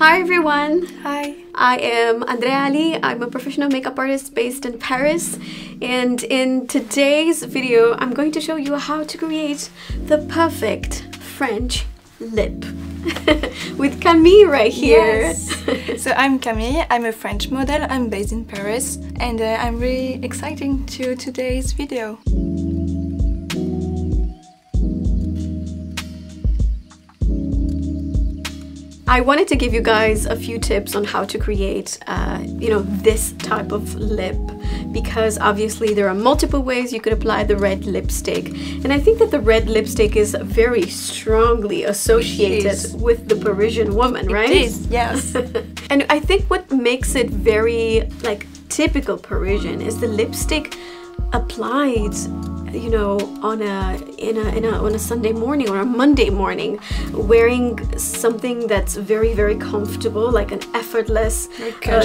Hi everyone! Hi! I am Andrea Ali. I'm a professional makeup artist based in Paris, and in today's video I'm going to show you how to create the perfect French lip with Camille right here. Yes. So I'm Camille, I'm a French model, I'm based in Paris, and I'm really excited to today's video. I wanted to give you guys a few tips on how to create, this type of lip, because obviously there are multiple ways you could apply the red lipstick, and I think that the red lipstick is very strongly associated with the Parisian woman, right? It is, yes. And I think what makes it very typical Parisian is the lipstick applied on a Sunday morning or a Monday morning, wearing something that's very, very comfortable, like an effortless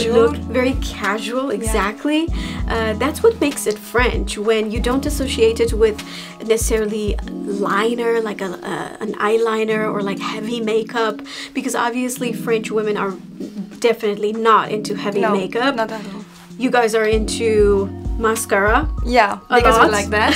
look, very casual, exactly. Yeah. That's what makes it French, when you don't associate it with necessarily liner, like an eyeliner or like heavy makeup, because obviously French women are definitely not into heavy makeup. Not at all. You guys are into mascara. Yeah, because we like that.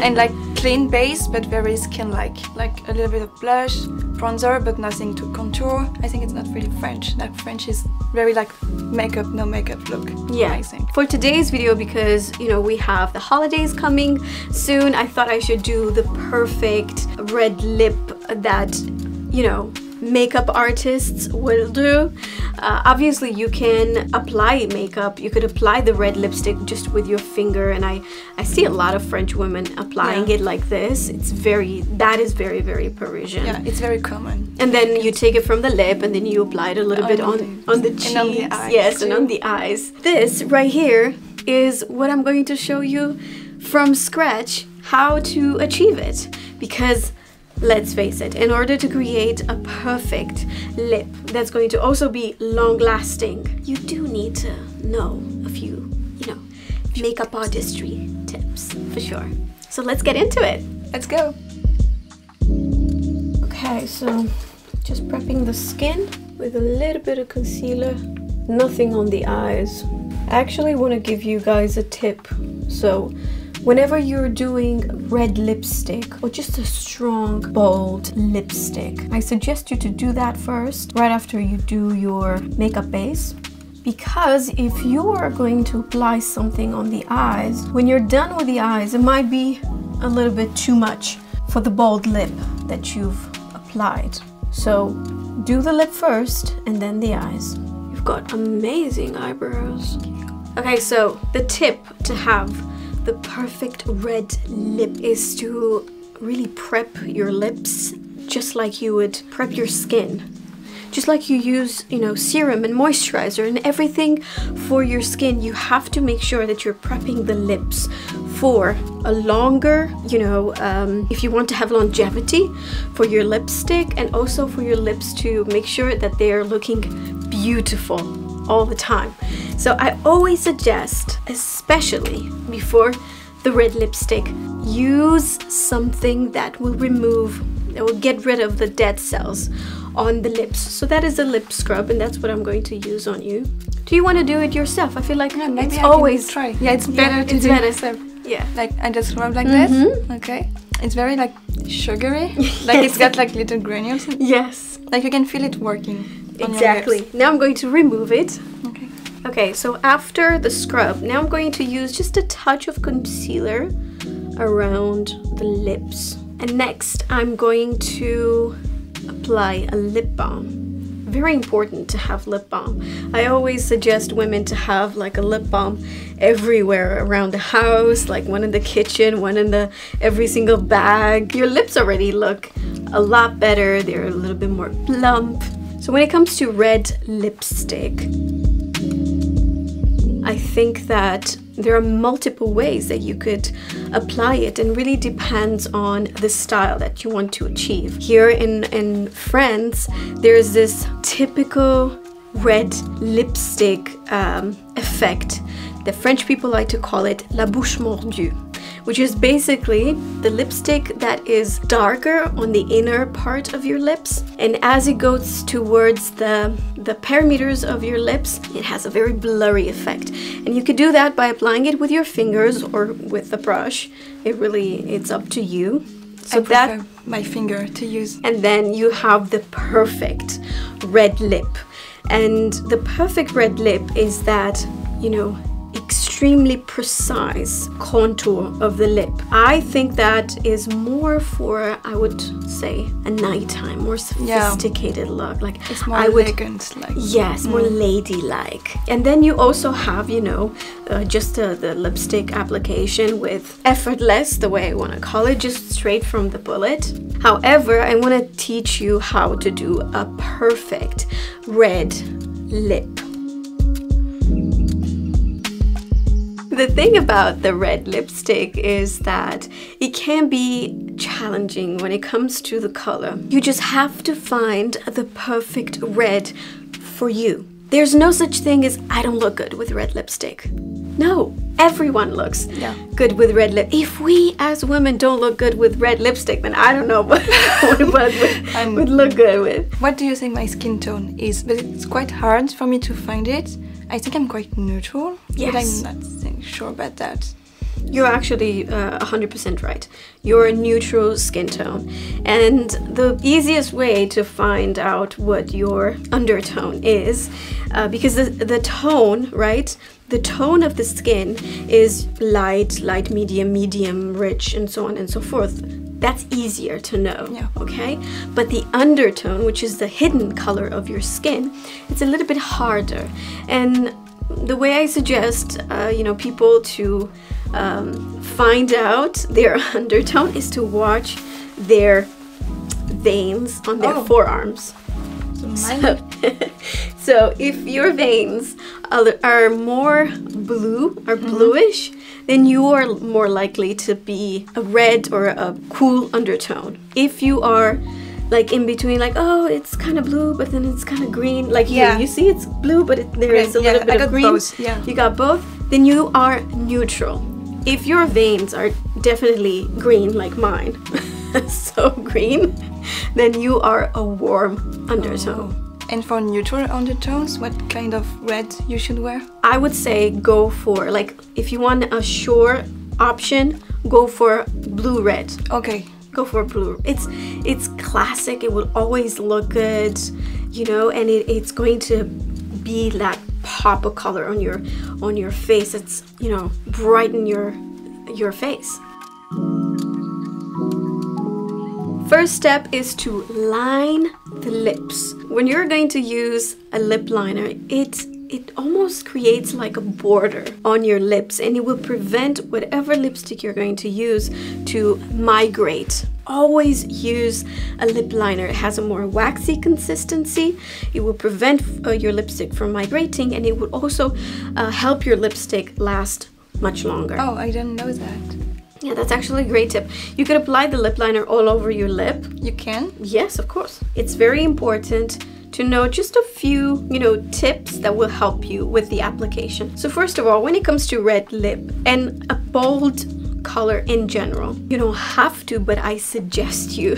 And like clean base, but very skin-like. Like a little bit of blush, bronzer, but nothing to contour. I think it's not really French. Like French is very like makeup, no makeup look. Yeah. I think. For today's video, because we have the holidays coming soon, I thought I should do the perfect red lip that makeup artists will do. Obviously you can apply makeup, you could apply the red lipstick just with your finger, and I see a lot of French women applying it like this. That is very, very Parisian. Yeah, it's very common. And then you take it from the lip and then you apply it a little bit on the cheeks. And on the eyes. Yes, too. And on the eyes. This right here is what I'm going to show you from scratch how to achieve it, because let's face it, in order to create a perfect lip that's going to also be long-lasting, you do need to know a few, makeup artistry tips, for sure. So let's get into it. Let's go. Okay, so just prepping the skin with a little bit of concealer, nothing on the eyes. I actually want to give you guys a tip. So whenever you're doing red lipstick or just a strong, bold lipstick, I suggest you to do that first, right after you do your makeup base. Because if you are going to apply something on the eyes, when you're done with the eyes, it might be a little bit too much for the bold lip that you've applied. So do the lip first and then the eyes. You've got amazing eyebrows. Okay, so the tip to have the perfect red lip is to really prep your lips just like you would prep your skin. Just like you use, serum and moisturizer and everything for your skin, you have to make sure that you're prepping the lips for a longer, if you want to have longevity for your lipstick, and also for your lips to make sure that they're looking beautiful all the time. So I always suggest, especially before the red lipstick, use something that will get rid of the dead cells on the lips. So that is a lip scrub, and that's what I'm going to use on you. Do you want to do it yourself? I feel like maybe it's I always can try. Yeah, it's better to do it myself. Yeah, like I just rub like this. Okay, it's very like sugary. Like it's got like little granules. Yes, like you can feel it working. Exactly. Now I'm going to remove it. Okay. Okay, so after the scrub, now I'm going to use just a touch of concealer around the lips. And next, I'm going to apply a lip balm. Very important to have lip balm. I always suggest women to have like a lip balm everywhere around the house, like one in the kitchen, one in every single bag. Your lips already look a lot better. They're a little bit more plump. So when it comes to red lipstick, I think that there are multiple ways that you could apply it, and really depends on the style that you want to achieve. Here in France, there's this typical red lipstick effect. The French people like to call it la bouche mordue, which is basically the lipstick that is darker on the inner part of your lips, and as it goes towards the perimeters of your lips, it has a very blurry effect. And you could do that by applying it with your fingers or with the brush. It's up to you. So I prefer my finger to use. And then you have the perfect red lip. And the perfect red lip is that, you know, extremely precise contour of the lip. I think that is more for, I would say, a nighttime, more sophisticated look. Like it's more elegant, like. Yes, more ladylike. And then you also have, you know, just the lipstick application with effortless, the way I want to call it, just straight from the bullet. However, I want to teach you how to do a perfect red lip. The thing about the red lipstick is that it can be challenging when it comes to the color. You just have to find the perfect red for you. There's no such thing as I don't look good with red lipstick. No, everyone looks good with red lip. If we as women don't look good with red lipstick, then I don't know what would look good with. What do you think my skin tone is? But it's quite hard for me to find it. I think I'm quite neutral, but I'm not sure about that. You're actually 100% right. You're a neutral skin tone. And the easiest way to find out what your undertone is, because the tone, right? The tone of the skin is light, light, medium, medium, rich, and so on and so forth. That's easier to know, okay? But the undertone, which is the hidden color of your skin, it's a little bit harder. And the way I suggest, you know, people to find out their undertone is to watch their veins on their forearms. So if your veins are more blue or bluish, then you are more likely to be a red or a cool undertone. If you are like in between, like, oh, it's kind of blue, but then it's kind of green. Like you see it's blue, but there is a little bit of green. Both. You got both. Then you are neutral. If your veins are definitely green, like mine, so green, then you are a warm undertone. And for neutral undertones, what kind of red you should wear? I would say go for, like, if you want a sure option, go for blue red. Okay. Go for blue. It's classic. It will always look good, you know, and it's going to be that pop of color on your face. It's, you know, brighten your face. First step is to line the lips. When you're going to use a lip liner, it almost creates like a border on your lips, and it will prevent whatever lipstick you're going to use to migrate. Always use a lip liner. It has a more waxy consistency. It will prevent your lipstick from migrating, and it will also help your lipstick last much longer. Oh, I didn't know that. Yeah, that's actually a great tip. You could apply the lip liner all over your lip. You can? Yes, of course. It's very important to know just a few, you know, tips that will help you with the application. So first of all, when it comes to red lip and a bold color in general, you don't have to, but I suggest you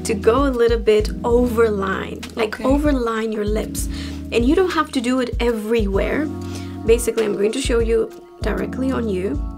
to go a little bit overline, like overline your lips. And you don't have to do it everywhere. Basically, I'm going to show you directly on you.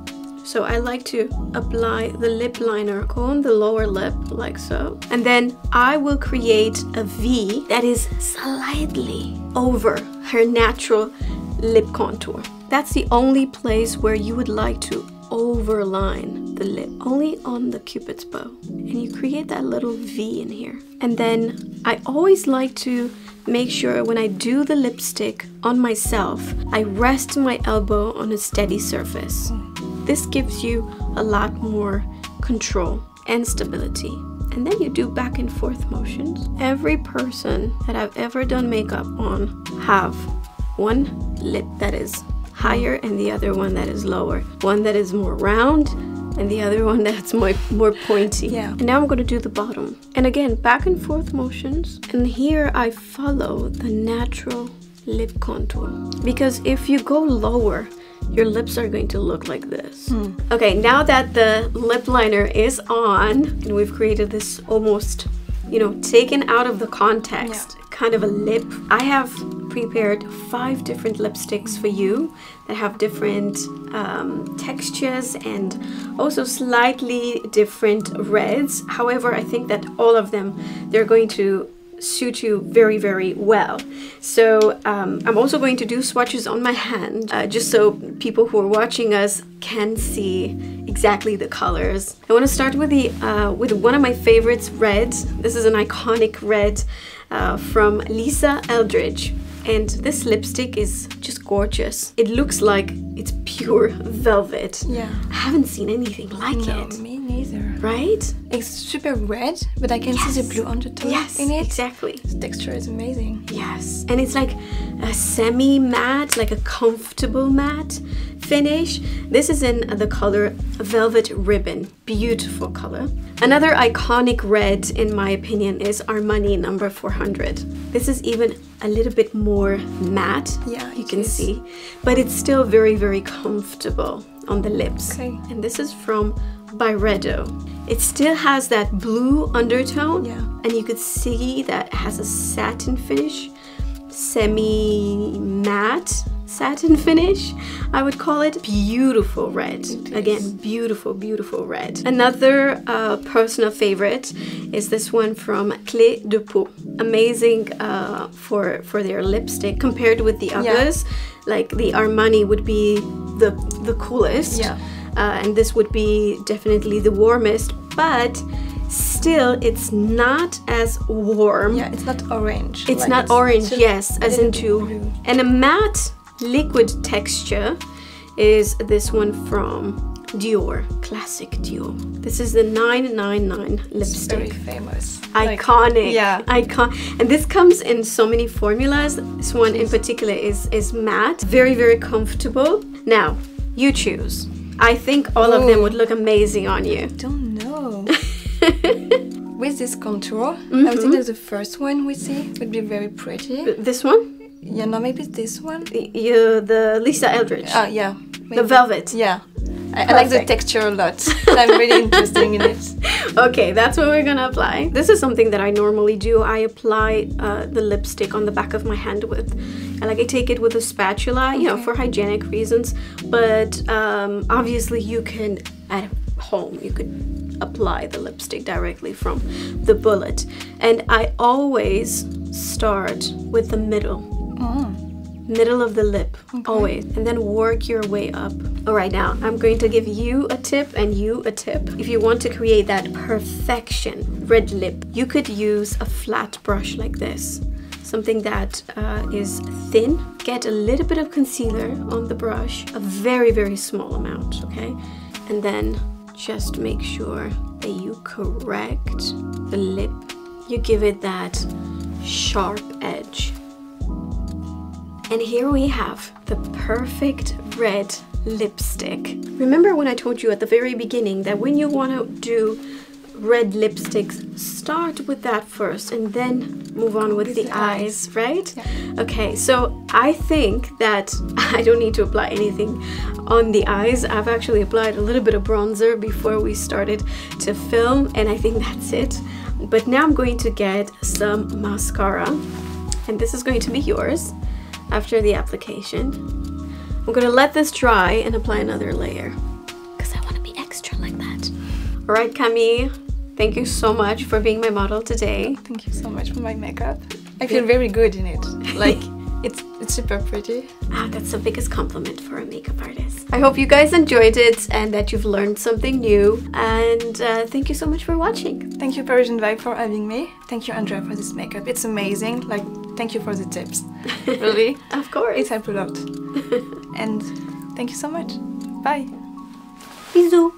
So I like to apply the lip liner on the lower lip, like so. And then I will create a V that is slightly over her natural lip contour. That's the only place where you would like to overline the lip, only on the Cupid's bow. And you create that little V in here. And then I always like to make sure when I do the lipstick on myself, I rest my elbow on a steady surface. This gives you a lot more control and stability. And then you do back and forth motions. Every person that I've ever done makeup on have one lip that is higher and the other one that is lower. One that is more round and the other one that's more pointy. Yeah. And now I'm going to do the bottom. And again, back and forth motions. And here I follow the natural lip contour. Because if you go lower, your lips are going to look like this. Okay, now that the lip liner is on, and we've created this almost, you know, taken out of the context, kind of a lip, I have prepared 5 different lipsticks for you that have different textures and also slightly different reds. However, I think that all of them, they're going to suit you very, very well. So I'm also going to do swatches on my hand, just so people who are watching us can see exactly the colors. I want to start with the with one of my favorites, red. This is an iconic red from Lisa Eldridge. And this lipstick is just gorgeous. It looks like it's pure velvet. Yeah. I haven't seen anything like it. Me neither. Right? It's super red, but I can see the blue undertone in it. Exactly. The texture is amazing. Yes. And it's like a semi-matte, like a comfortable matte finish. This is in the color Velvet Ribbon. Beautiful color. Another iconic red, in my opinion, is Armani number 400. This is even a little bit more matte, you can see, but it's still very, very comfortable on the lips. Okay. And this is from Byredo. It still has that blue undertone, and you could see that it has a satin finish, semi-matte satin finish, I would call it. Beautiful red. Again, beautiful, beautiful red. Another personal favorite is this one from Clé de Peau. Amazing for their lipstick compared with the others. Like the Armani would be the coolest, and this would be definitely the warmest, but still it's not as warm. Yeah, it's not orange. It's not orange, yes, as into blue. And a matte liquid texture is this one from Dior, classic Dior. This is the 999 lipstick. It's very famous. Iconic. Like, and this comes in so many formulas. This one in particular is matte. Very, very comfortable. Now, you choose. I think all of them would look amazing on you. I don't know. With this contour, I would think that the first one we see would be very pretty. This one? Yeah, no, maybe this one. The Lisa Eldridge. Yeah. Maybe. The velvet. Yeah. I like the texture a lot. I'm really interested in it. Okay, that's what we're gonna apply. This is something that I normally do. I apply the lipstick on the back of my hand with, I take it with a spatula, you know, for hygienic reasons. But obviously you can, at home, you could apply the lipstick directly from the bullet. And I always start with the middle. Middle of the lip, always, and then work your way up. All right, now I'm going to give you a tip and you a tip. If you want to create that perfection red lip, you could use a flat brush like this, something that is thin. Get a little bit of concealer on the brush, a very, very small amount, okay? And then just make sure that you correct the lip. You give it that sharp edge. And here we have the perfect red lipstick. Remember when I told you at the very beginning that when you want to do red lipsticks, start with that first and then move on with the eyes, right? Yeah. Okay, so I think that I don't need to apply anything on the eyes. I've actually applied a little bit of bronzer before we started to film, and I think that's it. But now I'm going to get some mascara, and this is going to be yours. After the application, I'm gonna let this dry and apply another layer because I want to be extra like that. All right, Camille, thank you so much for being my model today. Thank you so much for my makeup. I feel very good in it. Like, it's super pretty. That's the biggest compliment for a makeup artist. I hope you guys enjoyed it and that you've learned something new. And thank you so much for watching. Thank you, ParisianVibe, for having me. Thank you, Andrea, for this makeup. It's amazing. Like, thank you for the tips. Really. Of course. It helped a lot. And thank you so much. Bye. Bisous.